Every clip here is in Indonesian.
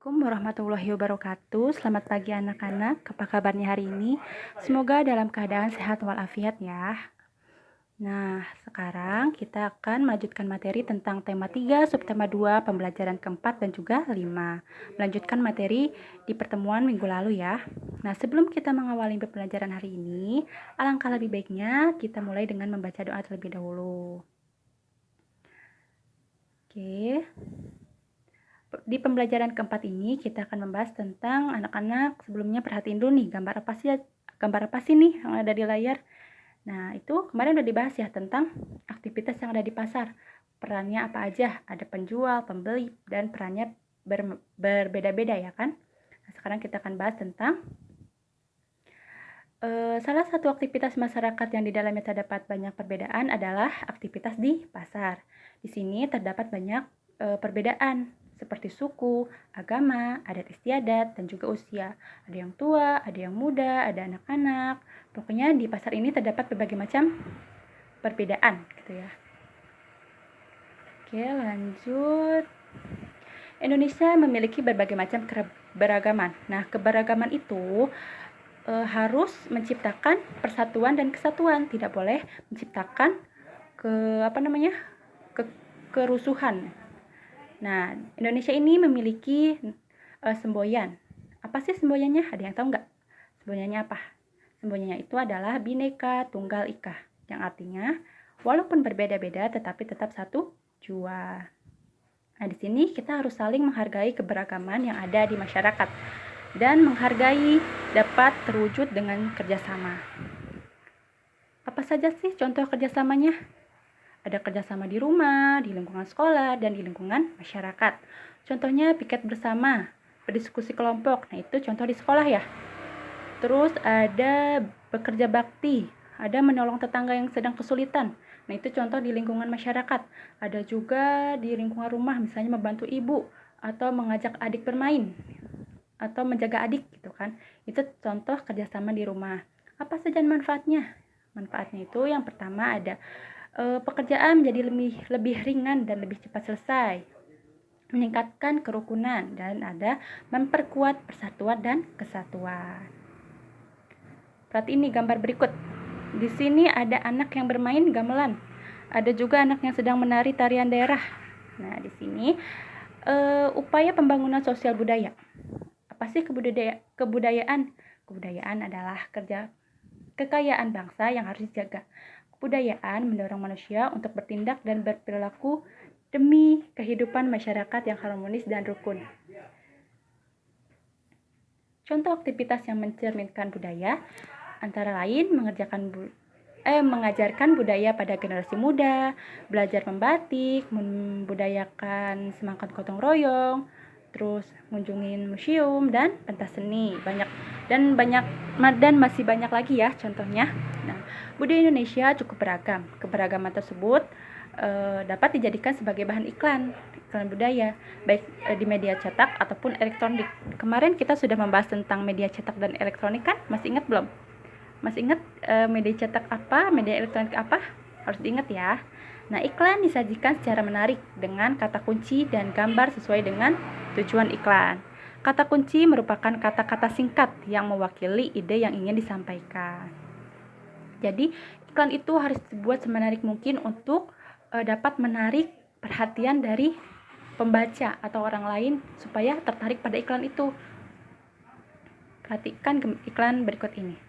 Assalamualaikum warahmatullahi wabarakatuh. Selamat pagi anak-anak. Apa kabarnya hari ini? Semoga dalam keadaan sehat walafiat ya. Nah, sekarang kita akan melanjutkan materi tentang tema 3, subtema 2, pembelajaran keempat dan juga 5. Melanjutkan materi di pertemuan minggu lalu ya. Nah, sebelum kita mengawali pembelajaran hari ini, alangkah lebih baiknya kita mulai dengan membaca doa terlebih dahulu. Oke. Di pembelajaran keempat ini kita akan membahas tentang anak-anak. Sebelumnya perhatiin dulu nih gambar apa sih nih yang ada di layar. Nah, itu kemarin udah dibahas ya tentang aktivitas yang ada di pasar. Perannya apa aja? Ada penjual, pembeli, dan perannya berbeda-beda ya kan? Nah, sekarang kita akan bahas tentang salah satu aktivitas masyarakat yang di dalamnya terdapat banyak perbedaan adalah aktivitas di pasar. Di sini terdapat banyak perbedaan seperti suku, agama, adat istiadat, dan juga usia. Ada yang tua, ada yang muda, ada anak-anak. Pokoknya di pasar ini terdapat berbagai macam perbedaan gitu ya. Oke, lanjut. Indonesia memiliki berbagai macam keberagaman. Nah, keberagaman itu harus menciptakan persatuan dan kesatuan, tidak boleh menciptakan kerusuhan. Nah, Indonesia ini memiliki semboyan. Apa sih semboyannya? Ada yang tahu nggak? Semboyannya apa? Semboyannya itu adalah Bhinneka Tunggal Ika, yang artinya walaupun berbeda-beda tetapi tetap satu jua. Nah, di sini kita harus saling menghargai keberagaman yang ada di masyarakat dan menghargai dapat terwujud dengan kerjasama. Apa saja sih contoh kerjasamanya? Ada kerjasama di rumah, di lingkungan sekolah, dan di lingkungan masyarakat. Contohnya piket bersama, berdiskusi kelompok. Nah, itu contoh di sekolah ya. Terus ada bekerja bakti, ada menolong tetangga yang sedang kesulitan. Nah, itu contoh di lingkungan masyarakat. Ada juga di lingkungan rumah, misalnya membantu ibu atau mengajak adik bermain atau menjaga adik gitu kan. Itu contoh kerjasama di rumah. Apa saja manfaatnya? Manfaatnya itu yang pertama ada pekerjaan menjadi lebih ringan dan lebih cepat selesai, meningkatkan kerukunan, dan ada memperkuat persatuan dan kesatuan. Perhatiin nih gambar berikut. Di sini ada anak yang bermain gamelan. Ada juga anak yang sedang menari tarian daerah. Nah, di sini upaya pembangunan sosial budaya. Apa sih kebudayaan? Kebudayaan adalah kekayaan bangsa yang harus dijaga. Kebudayaan mendorong manusia untuk bertindak dan berperilaku demi kehidupan masyarakat yang harmonis dan rukun. Contoh aktivitas yang mencerminkan budaya antara lain mengajarkan budaya pada generasi muda, belajar membatik, membudayakan semangat gotong royong, terus mengunjungi museum dan pentas seni, dan masih banyak lagi ya contohnya. Nah, budaya Indonesia cukup beragam. Keberagaman tersebut dapat dijadikan sebagai bahan iklan budaya, baik di media cetak ataupun elektronik. Kemarin kita sudah membahas tentang media cetak dan elektronik kan? Masih ingat belum? Masih ingat media cetak apa, media elektronik apa? Harus diingat ya. Nah, iklan disajikan secara menarik dengan kata kunci dan gambar sesuai dengan tujuan iklan. Kata kunci merupakan kata-kata singkat yang mewakili ide yang ingin disampaikan. Jadi, iklan itu harus dibuat semenarik mungkin untuk dapat menarik perhatian dari pembaca atau orang lain supaya tertarik pada iklan itu. Perhatikan iklan berikut ini.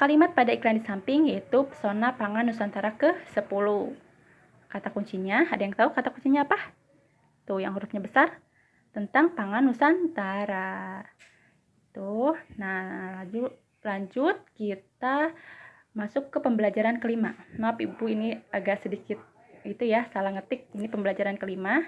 Kalimat pada iklan di samping yaitu pesona pangan Nusantara ke-10. Kata kuncinya, ada yang tahu kata kuncinya apa? Tuh, yang hurufnya besar, tentang pangan Nusantara. Tuh, nah lanjut kita masuk ke pembelajaran kelima. Maaf Ibu, ini agak sedikit itu ya, salah ngetik. Ini pembelajaran kelima.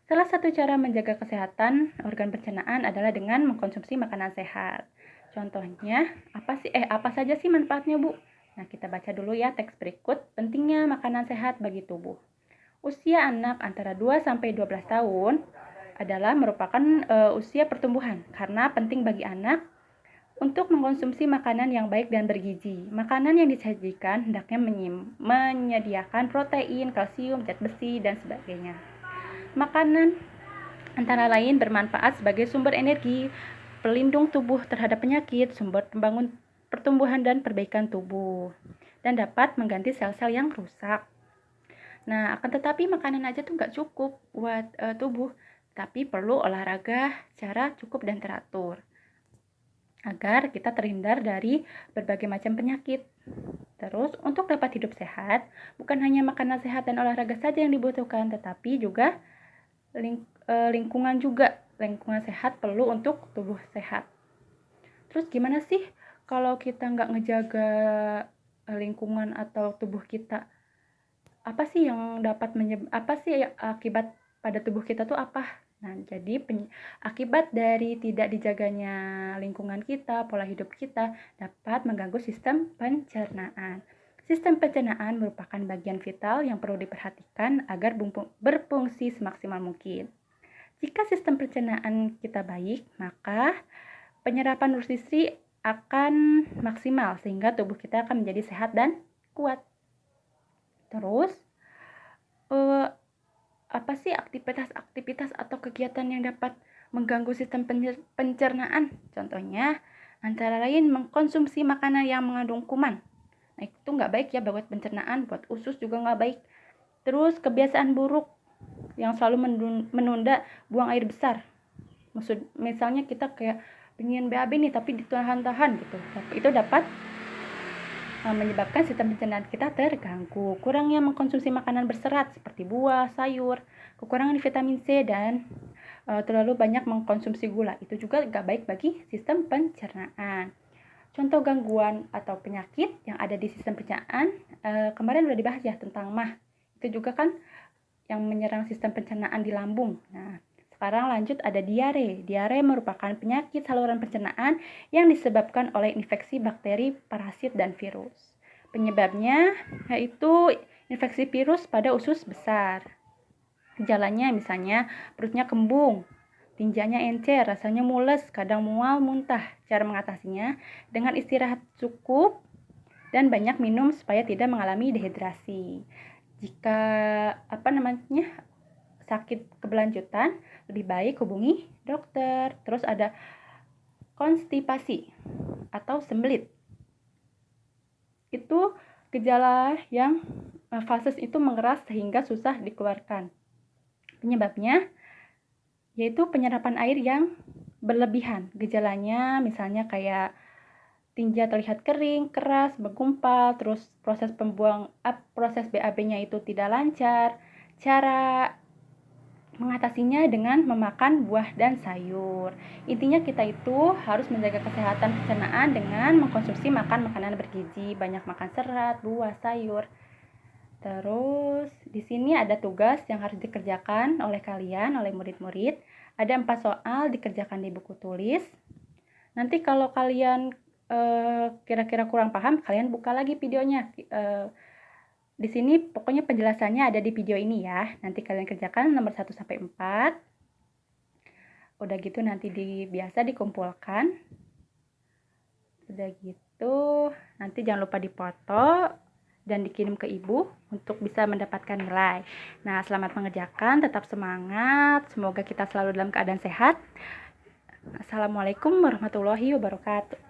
Salah satu cara menjaga kesehatan organ pencernaan adalah dengan mengkonsumsi makanan sehat. Contohnya, apa saja sih manfaatnya, Bu? Nah, kita baca dulu ya teks berikut. Pentingnya makanan sehat bagi tubuh. Usia anak antara 2 sampai 12 tahun adalah merupakan usia pertumbuhan karena penting bagi anak untuk mengkonsumsi makanan yang baik dan bergizi. Makanan yang disajikan hendaknya menyediakan protein, kalsium, zat besi, dan sebagainya. Makanan Antara lain bermanfaat sebagai sumber energi, pelindung tubuh terhadap penyakit, sumber pembangun pertumbuhan dan perbaikan tubuh, dan dapat mengganti sel-sel yang rusak. Nah, akan tetapi makanan aja tuh nggak cukup buat tubuh, tapi perlu olahraga secara cukup dan teratur agar kita terhindar dari berbagai macam penyakit. Terus, untuk dapat hidup sehat, bukan hanya makanan sehat dan olahraga saja yang dibutuhkan, tetapi juga lingkungan juga. Lingkungan sehat perlu untuk tubuh sehat. Terus gimana sih kalau kita nggak ngejaga lingkungan atau tubuh kita? Apa sih yang dapat apa sih akibat pada tubuh kita tuh apa? Nah, jadi akibat dari tidak dijaganya lingkungan kita, pola hidup kita dapat mengganggu sistem pencernaan. Sistem pencernaan merupakan bagian vital yang perlu diperhatikan agar berfungsi semaksimal mungkin. Jika sistem pencernaan kita baik, maka penyerapan nutrisi akan maksimal sehingga tubuh kita akan menjadi sehat dan kuat. Terus, apa sih aktivitas atau kegiatan yang dapat mengganggu sistem pencernaan? Contohnya, antara lain mengkonsumsi makanan yang mengandung kuman. Nah, itu nggak baik ya buat pencernaan, buat usus juga nggak baik. Terus, kebiasaan buruk yang selalu menunda buang air besar. Misalnya kita kayak pengen BAB nih, tapi ditahan-tahan gitu. Itu dapat menyebabkan sistem pencernaan kita terganggu. Kurangnya mengkonsumsi makanan berserat seperti buah, sayur, kekurangan vitamin C, dan terlalu banyak mengkonsumsi gula. Itu juga gak baik bagi sistem pencernaan. Contoh gangguan atau penyakit yang ada di sistem pencernaan, kemarin udah dibahas ya tentang MAH. Itu juga kan yang menyerang sistem pencernaan di lambung. Nah, sekarang lanjut ada diare. Diare merupakan penyakit saluran pencernaan yang disebabkan oleh infeksi bakteri, parasit, dan virus. Penyebabnya yaitu infeksi virus pada usus besar. Gejalanya misalnya perutnya kembung, tinjanya encer, rasanya mules, kadang mual, muntah. Cara mengatasinya dengan istirahat cukup dan banyak minum supaya tidak mengalami dehidrasi. Jika sakit keberlanjutan, lebih baik hubungi dokter. Terus ada konstipasi atau sembelit. Itu gejala yang fases itu mengeras sehingga susah dikeluarkan. Penyebabnya yaitu penyerapan air yang berlebihan. Gejalanya misalnya kayak tinja terlihat kering, keras, menggumpal, terus proses BAB-nya itu tidak lancar. Cara mengatasinya dengan memakan buah dan sayur. Intinya kita itu harus menjaga kesehatan pencernaan dengan mengkonsumsi makanan bergizi, banyak makan serat, buah, sayur. Terus di sini ada tugas yang harus dikerjakan oleh kalian, oleh murid-murid. Ada 4 soal dikerjakan di buku tulis. Nanti kalau kalian kira-kira kurang paham, kalian buka lagi videonya. Di sini pokoknya penjelasannya ada di video ini ya. Nanti kalian kerjakan nomor 1 sampai 4. Udah gitu nanti biasa dikumpulkan. Udah gitu nanti jangan lupa dipoto dan dikirim ke ibu untuk bisa mendapatkan nilai. Nah, selamat mengerjakan, tetap semangat. Semoga kita selalu dalam keadaan sehat. Assalamualaikum warahmatullahi wabarakatuh.